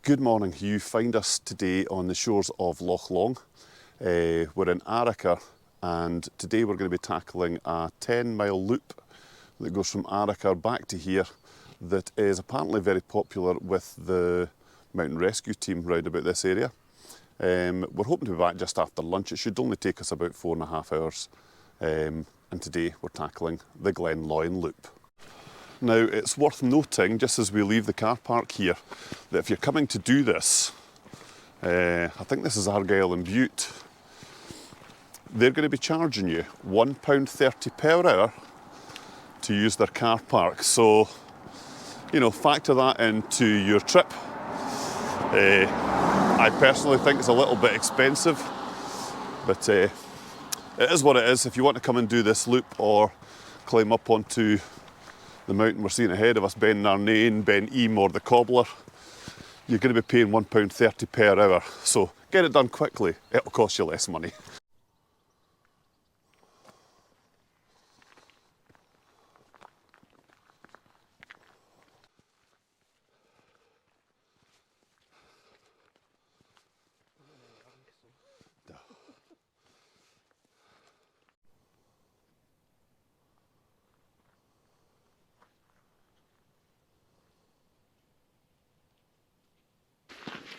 Good morning. You find us today on the shores of Loch Lomond. We're in Arrochar, and today we're going to be tackling a 10-mile loop that goes from Arrochar back to here that is apparently very popular with the mountain rescue team round about this area. We're hoping to be back just after lunch. It should only take us about 4.5 hours. And today we're tackling the Glen Loin Loop. Now, it's worth noting, just as we leave the car park here, that if you're coming to do this, I think this is Argyll and Bute, they're going to be charging you £1.30 per hour to use their car park. So, you know, factor that into your trip. I personally think it's a little bit expensive, but it is what it is. If you want to come and do this loop or climb up onto the mountain we're seeing ahead of us, Narnain, Beinn, or the Cobbler, you're going to be paying £1.30 per hour. So get it done quickly, it'll cost you less money.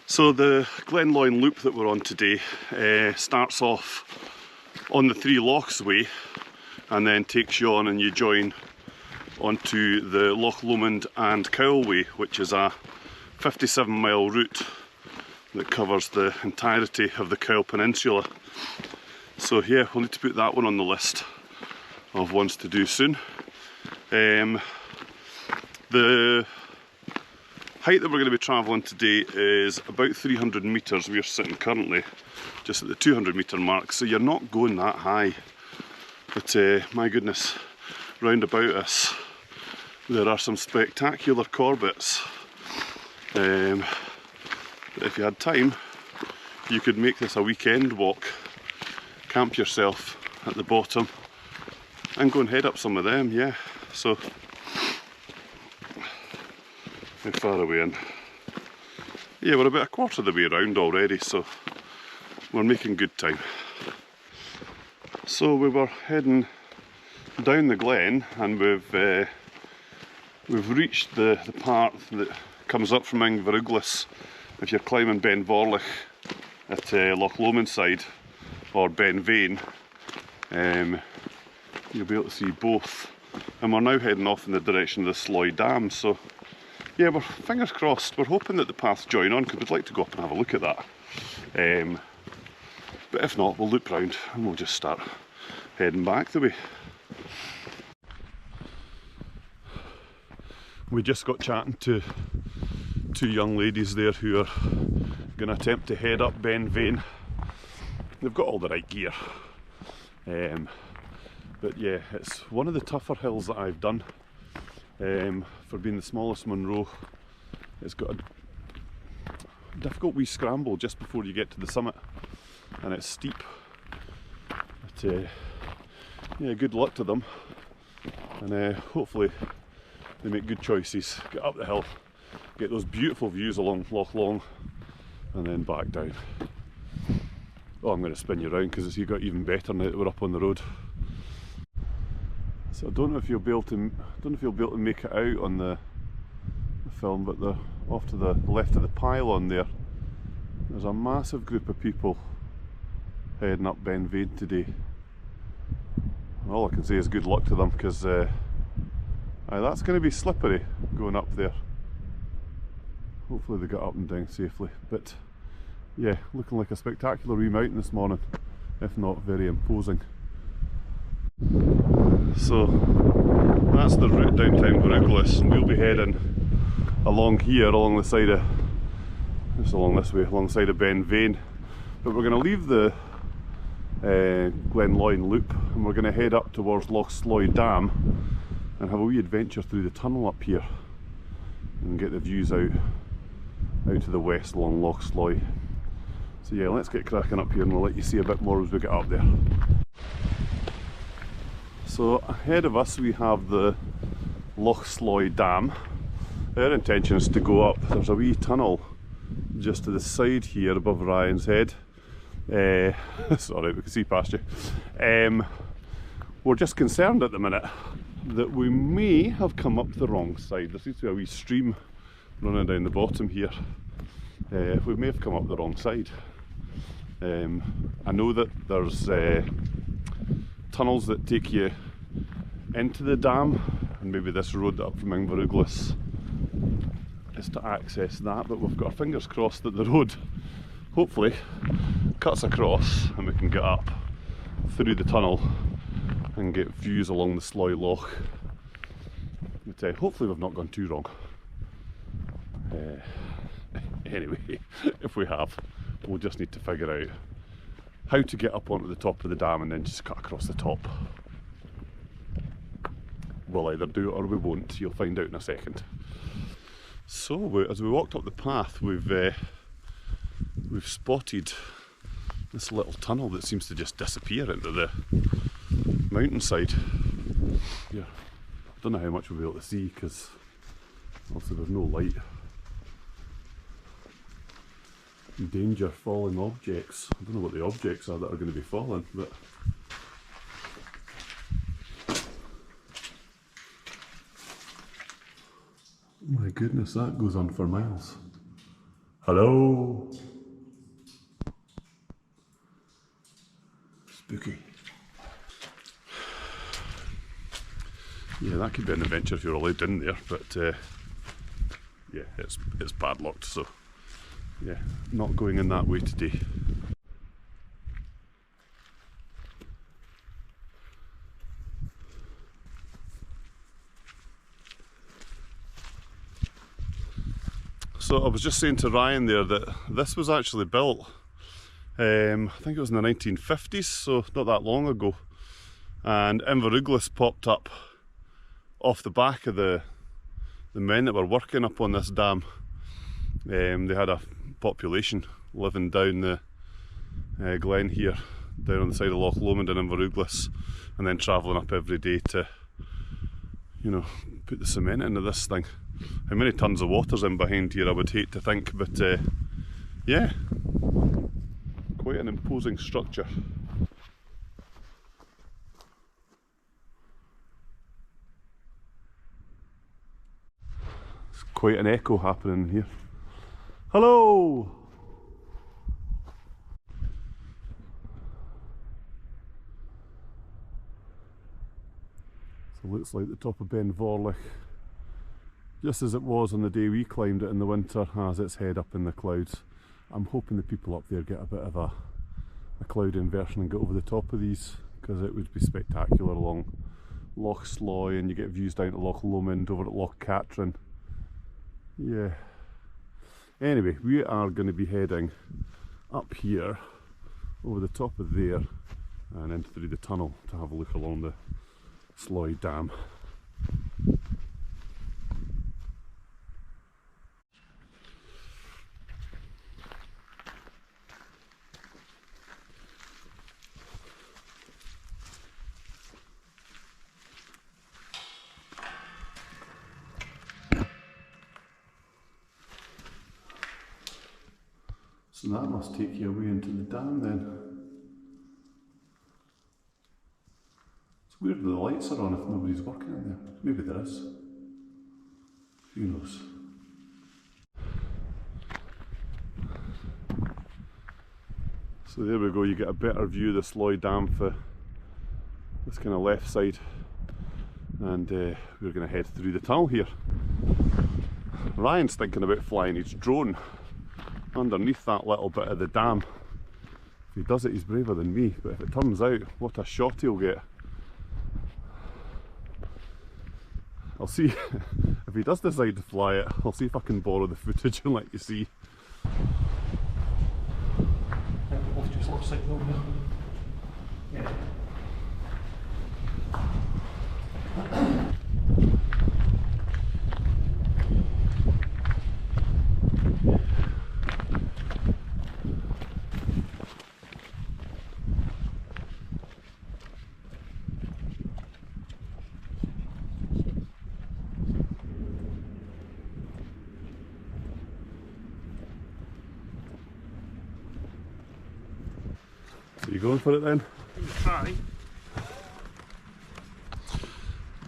So the Glen Loin Loop that we're on today starts off on the Three Lochs way and then takes you on and you join onto the Loch Lomond and Cowell way, which is a 57-mile route that covers the entirety of the Cowell Peninsula. So yeah, we'll need to put that one on the list of ones to do soon. The height that we're going to be travelling today is about 300 metres. We're sitting currently just at the 200 metre mark, so you're not going that high. But my goodness, round about us there are some spectacular Corbetts. But if you had time, you could make this a weekend walk, camp yourself at the bottom and go and head up some of them, yeah. So how far are we in? Yeah, we're about a quarter of the way around already, so we're making good time. So we were heading down the glen, and we've reached the part that comes up from Inveruglis. If you're climbing Ben Vorlich at Loch Lomond side, or Ben Vane, you'll be able to see both. And we're now heading off in the direction of the Sloy Dam, so yeah, we're fingers crossed. We're hoping that the paths join on, because we'd like to go up and have a look at that. But if not, we'll loop round and we'll just start heading back the way. We just got chatting to two young ladies there who are going to attempt to head up Ben Vane. They've got all the right gear. But yeah, it's one of the tougher hills that I've done. For being the smallest Munro, it's got a difficult wee scramble just before you get to the summit, and it's steep. But yeah, good luck to them, and hopefully they make good choices, get up the hill, get those beautiful views along Loch Lomond, and then back down. Oh, I'm going to spin you around because it's got even better now that we're up on the road. So I don't know if you'll be able to make it out on the film, but they're off to the left of the pylon there. There's a massive group of people heading up Ben Vane today. And all I can say is good luck to them, because that's going to be slippery going up there. Hopefully they get up and down safely. But yeah, looking like a spectacular wee mountain this morning, if not very imposing. So that's the route down to Inveruglis, and we'll be heading along here, along the side of, just along this way, along the side of Ben Vane. But we're going to leave the Glen Loin Loop, and we're going to head up towards Loch Sloy Dam and have a wee adventure through the tunnel up here and get the views out to the west along Loch Sloy. So yeah, let's get cracking up here and we'll let you see a bit more as we get up there. So ahead of us we have the Loch Sloy Dam. Our intention is to go up. There's a wee tunnel just to the side here above Ryan's head. Sorry, we can see past you. We're just concerned at the minute that we may have come up the wrong side. There seems to be a wee stream running down the bottom here. We may have come up the wrong side. I know that there's tunnels that take you into the dam, and maybe this road up from Inveruglis is to access that, but we've got our fingers crossed that the road hopefully cuts across and we can get up through the tunnel and get views along the Sloy Loch. But hopefully we've not gone too wrong. Anyway, if we have, we'll just need to figure out how to get up onto the top of the dam and then just cut across the top. We'll either do it or we won't, you'll find out in a second. So as we walked up the path, we've spotted this little tunnel that seems to just disappear into the mountainside. Yeah, I don't know how much we'll be able to see because obviously there's no light. Danger falling objects. I don't know what the objects are that are going to be falling, but oh my goodness, that goes on for miles. Hello. Spooky. Yeah, that could be an adventure if you're allowed in there, but yeah, it's padlocked, so yeah, not going in that way today. So I was just saying to Ryan there that this was actually built, I think it was in the 1950s, so not that long ago, and Inveruglis popped up off the back of the men that were working up on this dam. They had a population living down the glen here, down on the side of Loch Lomond and Inveruglis, and then travelling up every day to, you know, put the cement into this thing. How many tons of water's in behind here I would hate to think, but yeah, quite an imposing structure. There's quite an echo happening here. Hello! So it looks like the top of Ben Vorlich, just as it was on the day we climbed it in the winter, has its head up in the clouds. I'm hoping the people up there get a bit of a cloud inversion and get over the top of these, because it would be spectacular along Loch Sloy, and you get views down to Loch Lomond, over at Loch Catrin. Yeah. Anyway, we are going to be heading up here, over the top of there, and in through the tunnel to have a look along the Sloy Dam. So that must take you away into the dam then. It's weird that the lights are on if nobody's working in there. Maybe there is. Who knows? So there we go, you get a better view of the Sloy Dam for this kind of left side. And we're going to head through the tunnel here. Ryan's thinking about flying his drone underneath that little bit of the dam. If he does it, he's braver than me, but if it turns out, what a shot he'll get. I'll see if he does decide to fly it, I'll see if I can borrow the footage and let you see. Just looks like yeah. You going for it then? Try.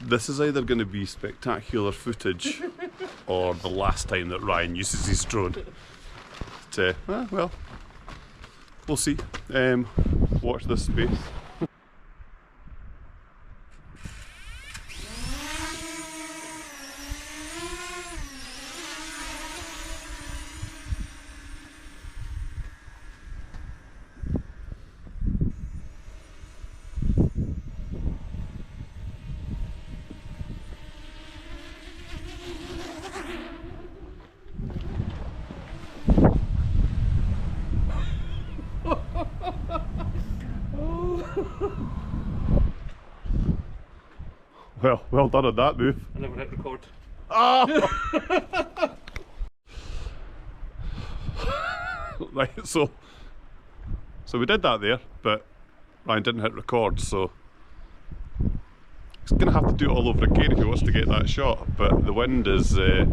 This is either going to be spectacular footage or the last time that Ryan uses his drone. But, well, we'll see. Watch this space. Well done on that move. I never hit record. Ah! Right, so we did that there, but Ryan didn't hit record, so he's going to have to do it all over again if he wants to get that shot. But the wind is a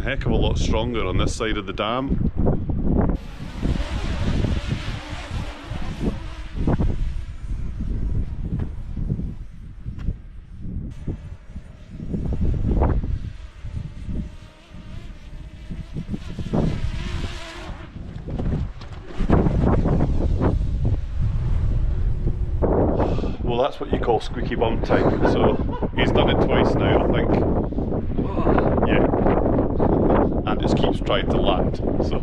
heck of a lot stronger on this side of the dam. Well, that's what you call squeaky bum time, so he's done it twice now, I think. Yeah. And just keeps trying to land, so...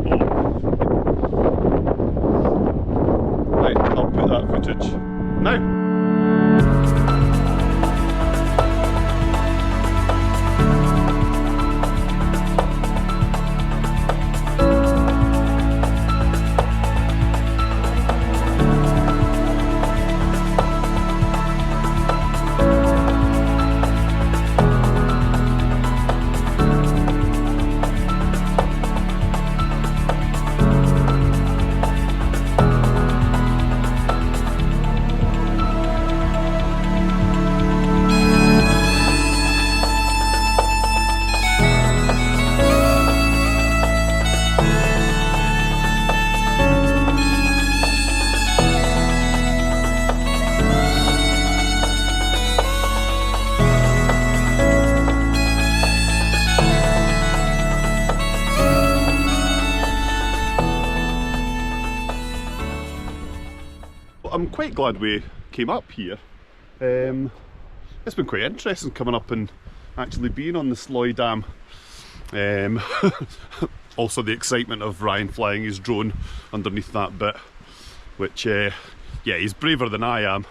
Right, I'll put that footage now. I'm quite glad we came up here. It's been quite interesting coming up and actually being on the Sloy Dam. Also the excitement of Ryan flying his drone underneath that bit, which, yeah, he's braver than I am.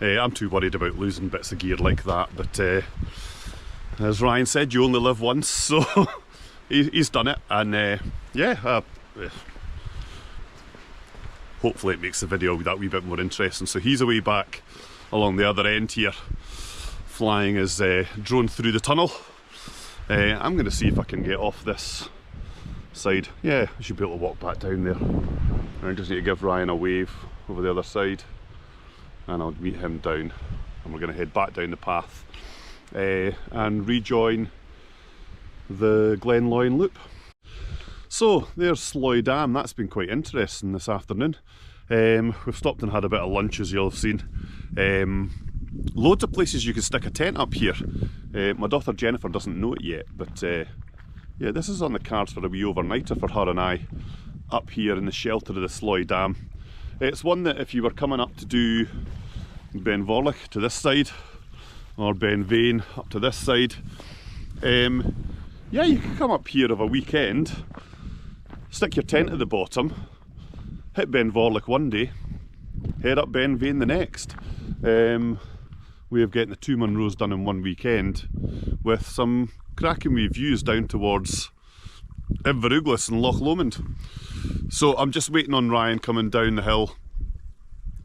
I'm too worried about losing bits of gear like that, but as Ryan said, you only live once, so he's done it, and yeah, hopefully it makes the video that wee bit more interesting. So he's away back along the other end here, flying his drone through the tunnel. I'm going to see if I can get off this side. Yeah, I should be able to walk back down there. I just need to give Ryan a wave over the other side, and I'll meet him down, and we're going to head back down the path and rejoin the Glen Loin Loop. So there's Sloy Dam. That's been quite interesting this afternoon. We've stopped and had a bit of lunch, as you'll have seen. Loads of places you can stick a tent up here. My daughter Jennifer doesn't know it yet, but yeah, this is on the cards for a wee overnighter for her and I up here in the shelter of the Sloy Dam. It's one that if you were coming up to do Ben Vorlich to this side, or Vane up to this side, yeah, you can come up here of a weekend, stick your tent at the bottom, hit Ben Vorlich one day, head up Vane the next. Way of getting the 2 Munros done in one weekend, with some cracking wee views down towards Embark and Loch Lomond. So I'm just waiting on Ryan coming down the hill,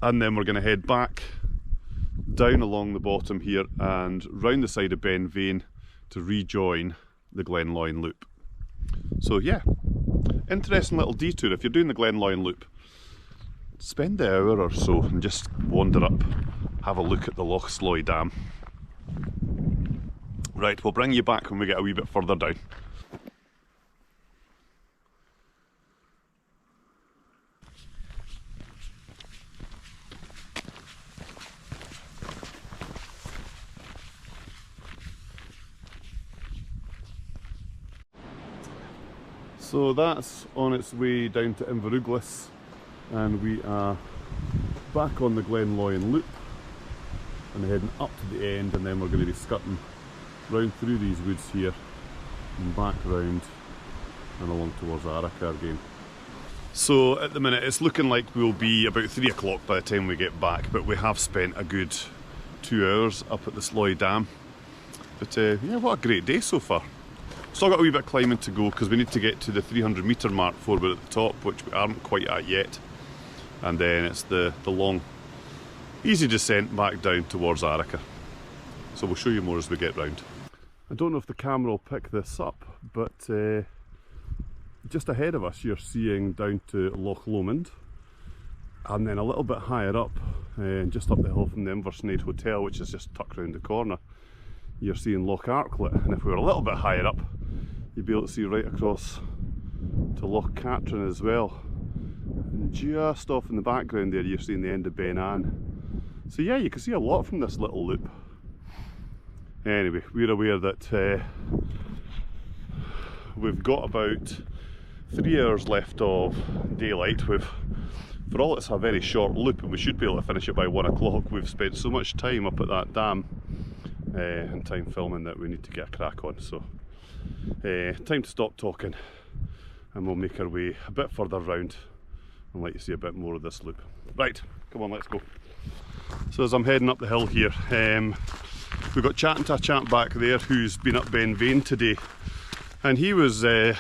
and then we're going to head back down along the bottom here and round the side of Vane to rejoin the Glen Loin Loop. So yeah, interesting little detour. If you're doing the Glen Loin Loop, spend the hour or so and just wander up, have a look at the Loch Sloy Dam. Right, we'll bring you back when we get a wee bit further down. So that's on its way down to Inverughlis, and we are back on the Glen Loin Loop and heading up to the end, and then we're going to be skirting round through these woods here and back round and along towards Arrochar again. So at the minute it's looking like we'll be about 3 o'clock by the time we get back, but we have spent a good 2 hours up at the Sloy Dam. But yeah, what a great day so far. Still got a wee bit of climbing to go because we need to get to the 300 metre mark before we're at the top, which we aren't quite at yet. And then it's the long, easy descent back down towards Arrochar. So we'll show you more as we get round. I don't know if the camera will pick this up, but just ahead of us you're seeing down to Loch Lomond, and then a little bit higher up, just up the hill from the Inversnaid Hotel, which is just tucked round the corner, you're seeing Loch Arklet. And if we were a little bit higher up, you'd be able to see right across to Loch Catrin as well. And just off in the background there you're seeing the end of Beinn. So yeah, you can see a lot from this little loop. Anyway, we're aware that we've got about 3 hours left of daylight. For all it's a very short loop, and we should be able to finish it by 1 o'clock. We've spent so much time up at that dam and time filming that we need to get a crack on. So time to stop talking, and we'll make our way a bit further round and let you see a bit more of this loop. Right, come on, let's go. So as I'm heading up the hill here, we got chatting to a chap back there who's been up Ben Vane today, and he was up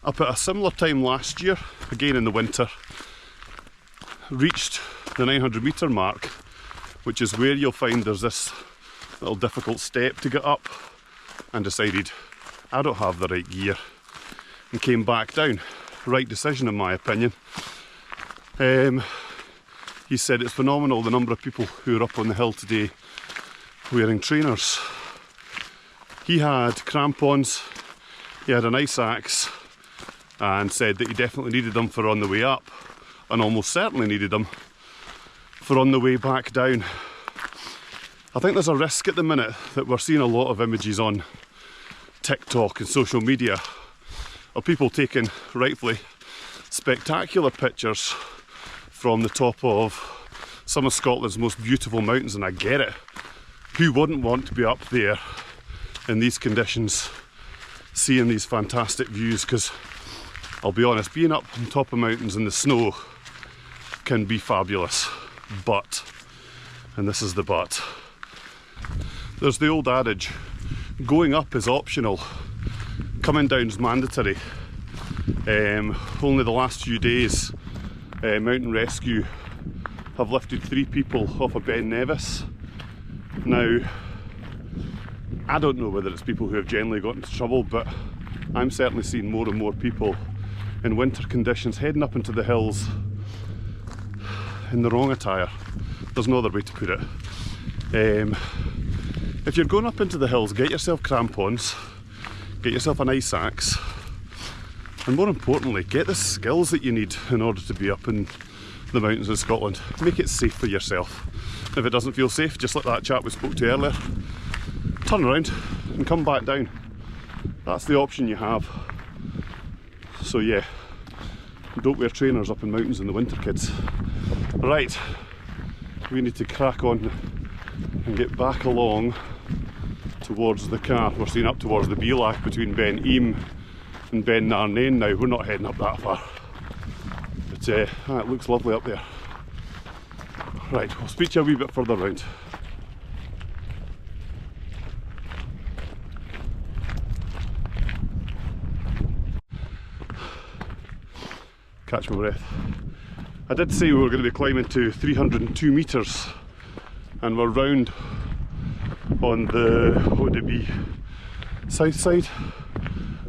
at a similar time last year, again in the winter, reached the 900 metre mark, which is where you'll find there's this little difficult step to get up, and decided I don't have the right gear and came back down. Right decision in my opinion. He said it's phenomenal the number of people who are up on the hill today wearing trainers. He had crampons, he had an ice axe, and said that he definitely needed them for on the way up, and almost certainly needed them for on the way back down. I think there's a risk at the minute that we're seeing a lot of images on TikTok and social media of people taking, rightfully, spectacular pictures from the top of some of Scotland's most beautiful mountains, and I get it. Who wouldn't want to be up there in these conditions, seeing these fantastic views? Because I'll be honest, being up on top of mountains in the snow can be fabulous, but, and this is the but, there's the old adage, going up is optional, coming down is mandatory. Only the last few days, Mountain Rescue have lifted 3 people off of Ben Nevis. Now, I don't know whether it's people who have generally got into trouble, but I'm certainly seeing more and more people in winter conditions heading up into the hills in the wrong attire. There's no other way to put it. If you're going up into the hills, get yourself crampons, get yourself an ice axe, and more importantly, get the skills that you need in order to be up in the mountains of Scotland. Make it safe for yourself. If it doesn't feel safe, just like that chap we spoke to earlier, turn around and come back down. That's the option you have. So yeah, don't wear trainers up in mountains in the winter, kids. Right, we need to crack on and get back along towards the car. We're seeing up towards the Beinn between Beinn and Ben Narnain now. We're not heading up that far, but it looks lovely up there. Right, we'll speak to you a wee bit further round. Catch my breath. I did say we were going to be climbing to 302 metres, and we're round on the, what would it be, south side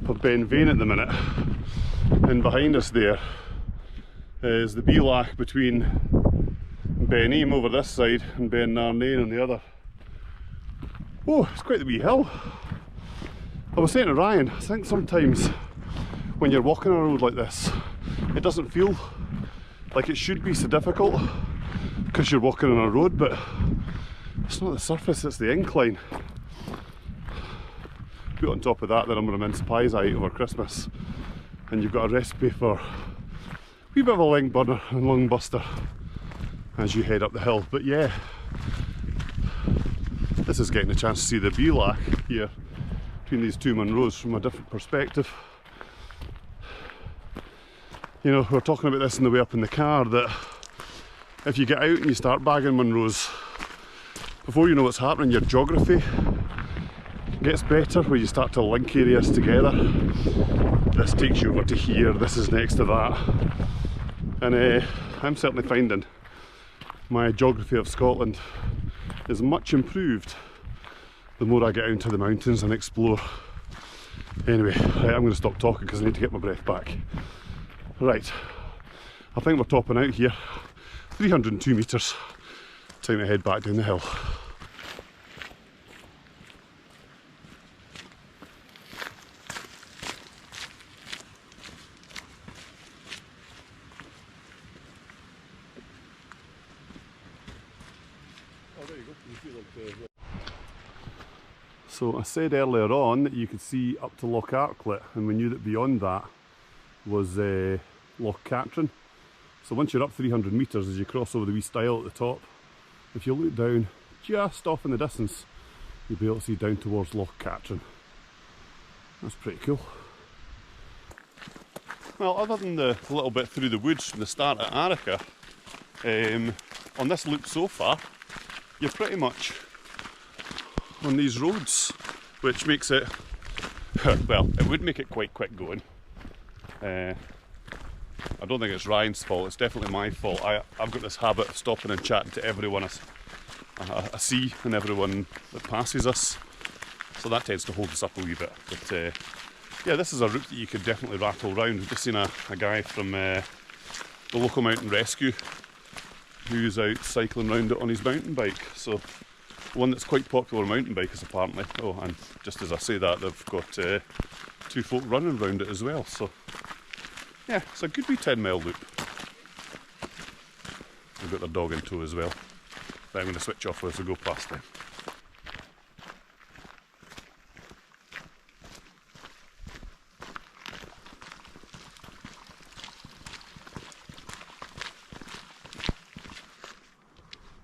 of Ben Vane at the minute, and behind us there is the Beinn between Beinn over this side and Ben Narnain on the other. Oh, it's quite the wee hill. I was saying to Ryan, I think sometimes when you're walking on a road like this, it doesn't feel like it should be so difficult because you're walking on a road, but it's not the surface, it's the incline. Put on top of that the number of mince pies I ate over Christmas, and you've got a recipe for a wee bit of a leg burner and lung buster as you head up the hill. But yeah, this is getting a chance to see the Beinn here between these two Munros from a different perspective. You know, we were talking about this on the way up in the car, that if you get out and you start bagging Munros, before you know what's happening, your geography gets better, where you start to link areas together. This takes you over to here, this is next to that. And I'm certainly finding my geography of Scotland is much improved the more I get out into the mountains and explore. Anyway, right, I'm going to stop talking because I need to get my breath back. Right, I think we're topping out here. 302 metres. Time to head back down the hill. So I said earlier on that you could see up to Loch Arklet, and we knew that beyond that was Loch Katrine. So once you're up 300 metres, as you cross over the wee stile at the top, if you look down just off in the distance, you'll be able to see down towards Loch Katrine. That's pretty cool. Well, other than the little bit through the woods from the start at Arrochar, on this loop so far, you're pretty much on these roads, which makes it, well, it would make it quite quick going. I don't think it's Ryan's fault, it's definitely my fault. I've got this habit of stopping and chatting to everyone I see and everyone that passes us, so that tends to hold us up a wee bit. But yeah, this is a route that you could definitely rattle round. We've just seen a guy from the local mountain rescue who's out cycling around it on his mountain bike. So one that's quite popular on mountain bikers apparently. Oh, and just as I say that, they've got two folk running around it as well. So yeah, it's a good wee 10-mile loop. They've got their dog in tow as well. But I'm going to switch off as we go past them.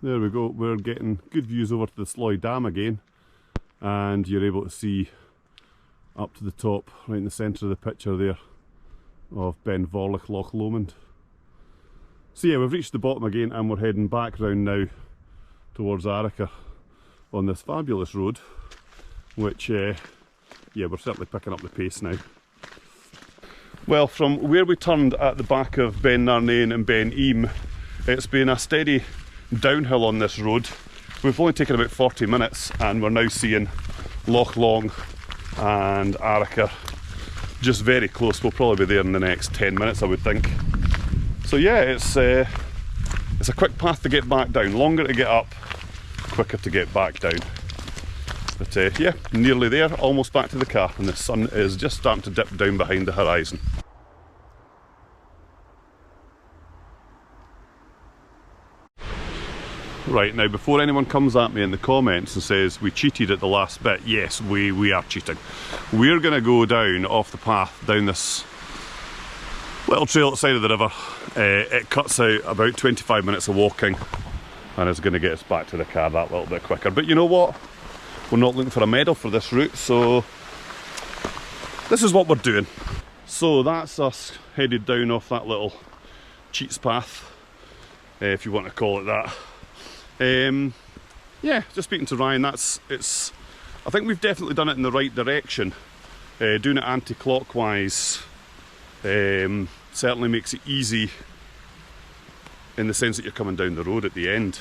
There we go, we're getting good views over to the Sloy Dam again, and you're able to see up to the top, right in the centre of the picture there, of Ben Vorlich, Loch Lomond. So yeah, we've reached the bottom again and we're heading back round now towards Arrochar on this fabulous road, which yeah, we're certainly picking up the pace now. Well, from where we turned at the back of Ben Narnain and Beinn, it's been a steady downhill on this road. We've only taken about 40 minutes and we're now seeing Loch Long and Arrochar just very close. We'll probably be there in the next 10 minutes, I would think. So yeah, it's a quick path to get back down, longer to get up, quicker to get back down. But yeah, nearly there, almost back to the car, and the sun is just starting to dip down behind the horizon. Right, now before anyone comes at me in the comments and says we cheated at the last bit, yes, we are cheating. We're going to go down off the path, down this little trail at the side of the river. It cuts out about 25 minutes of walking and it's going to get us back to the car that little bit quicker. But you know what? We're not looking for a medal for this route, so this is what we're doing. So that's us headed down off that little cheats path, if you want to call it that. Yeah, just speaking to Ryan, I think we've definitely done it in the right direction. Doing it anti-clockwise certainly makes it easy in the sense that you're coming down the road at the end.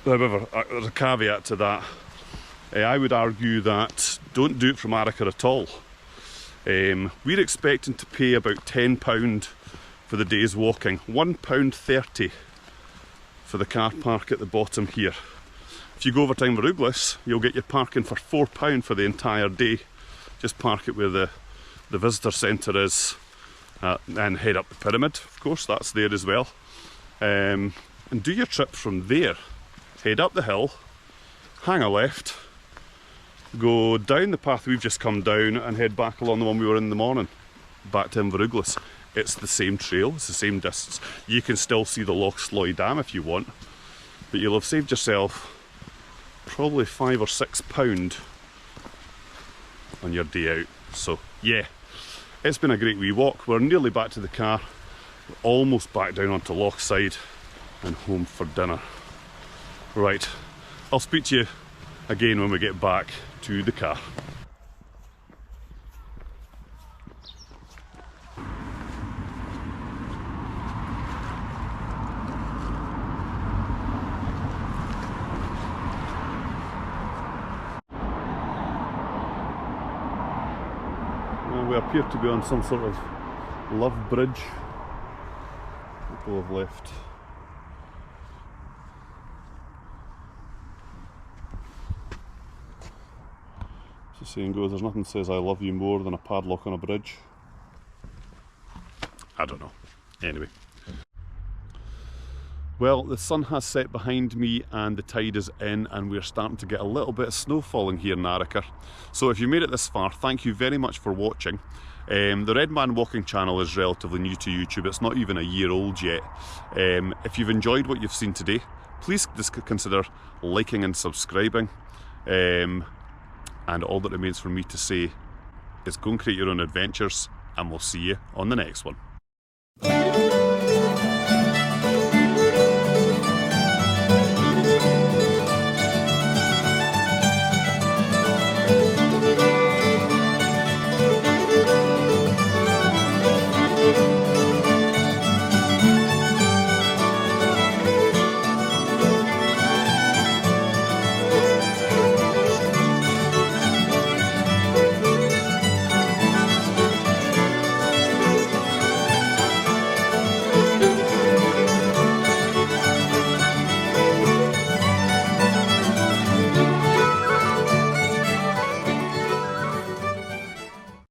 However, there's a caveat to that. I would argue that don't do it from Arrochar at all. We're expecting to pay about £10 for the day's walking, £1.30 for the car park at the bottom here. If you go over to Inveruglis, you'll get your parking for £4 for the entire day. Just park it where the visitor centre is and head up the pyramid, of course, that's there as well. And do your trip from there. Head up the hill, hang a left, go down the path we've just come down and head back along the one we were in the morning, back to Inveruglis. It's the same trail, it's the same distance. You can still see the Loch Sloy Dam if you want, but you'll have saved yourself probably £5 or £6 on your day out. So yeah, it's been a great wee walk. We're nearly back to the car. We're almost back down onto Lochside and home for dinner. Right, I'll speak to you again when we get back to the car. We appear to be on some sort of love bridge. People have left. As the saying goes, there's nothing says I love you more than a padlock on a bridge. I don't know. Anyway. Well, the sun has set behind me and the tide is in, and we're starting to get a little bit of snow falling here in Arrochar. So if you made it this far, thank you very much for watching. The Red Man Walking channel is relatively new to YouTube. It's not even a year old yet. If you've enjoyed what you've seen today, please consider liking and subscribing. And all that remains for me to say is go and create your own adventures, and we'll see you on the next one.